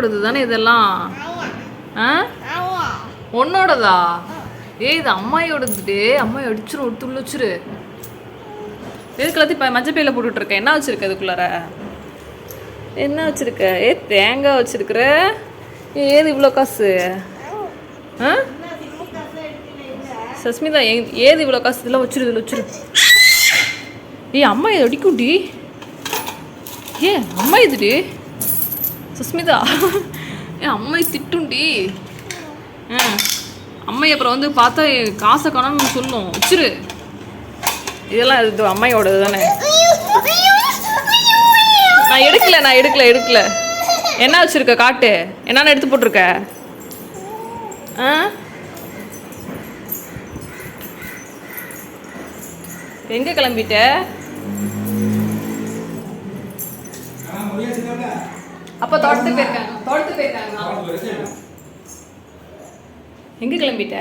அம்மாயோடது தானே இதெல்லாம்? ஆ உன்னோடதா? இது அம்மாயோடது. அம்மாயை அடிச்சிரும், ஒரு துள்ளு வச்சிரு. எதுக்குலாத்தையும் இப்போ மஞ்சள் பையில போட்டுட்ருக்கேன். என்ன வச்சுருக்க அதுக்குள்ளார? என்ன வச்சுருக்க? தேங்காய் வச்சுருக்குற. ஏது இவ்வளோ காசு? ஆ சஸ்மிதா, ஏது இவ்வளோ காசு? இதெல்லாம் வச்சிரு, இதில் வச்சிரு. அம்மா அடிக்கும்டி. அம்மா இதுடி சுஸ்மிதா. அம்மை திட்டுண்டி. அம்மை அப்புறம் வந்து பார்த்தா காசை காணாம சொல்லும். வச்சிரு. இதெல்லாம் இது அம்மையோடது தானே. நான் எடுக்கல. என்ன வச்சிருக்க காட்டு. என்னன்னு எடுத்து போட்டிருக்க? எங்க கிளம்பிட்ட? அப்ப தோட்டத்துக்கு போயிருக்காங்க. எங்க கிளம்பிட்ட?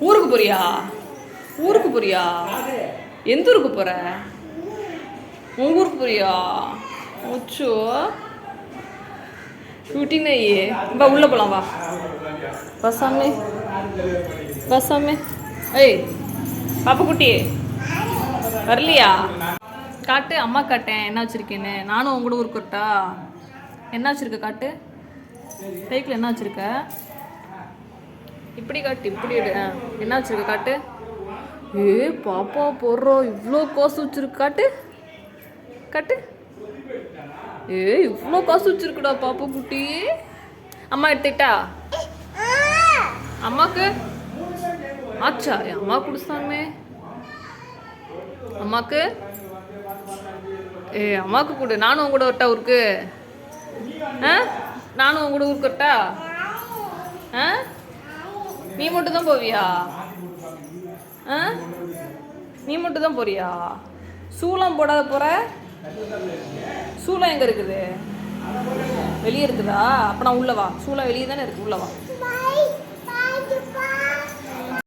ஊருக்கு போறியா? எந்த ஊருக்கு போற? உங்க ஊருக்கு போறியா? முச்சோ குட்டினே. வா உள்ள போலாம். வா பசாமே. ஏய் பாப்பா குட்டி வரலையா? காட்டு. அம்மா காட்டேன் என்ன வச்சுருக்கேன்னு. நானும் உங்க கூட ஊருக்கு வரட்டா? என்ன வச்சுருக்க காட்டு. பைக்கில் என்ன வச்சுருக்க? இப்படி காட்டு. இப்படி எடு. என்ன வச்சுருக்க காட்டு. பாப்பா போடுறோம். இவ்வளோ காசு வச்சுருக்கு. காட்டு. இவ்வளோ காசு வச்சுருக்குடா பாப்பா குட்டி. அம்மா எடுத்துட்டா? அம்மாவுக்கு ஆச்சா? அம்மா குடிச்சாமே. அம்மாவுக்கு அம்மாவுக்கு கொடு. நானும் உங்க கூட வரட்டா ஊருக்கு? நானும் உங்க கூட ஊருக்கு வரட்டா? நீ மட்டும் தான் போவியா? நீ மட்டும் தான் போறியா? சூளம் போடாத போற? சூளம் எங்க இருக்குது? வெளியே இருக்குதா? அப்ப நான் உள்ள வா. சூளம் வெளியே தானே இருக்கு. உள்ள வா.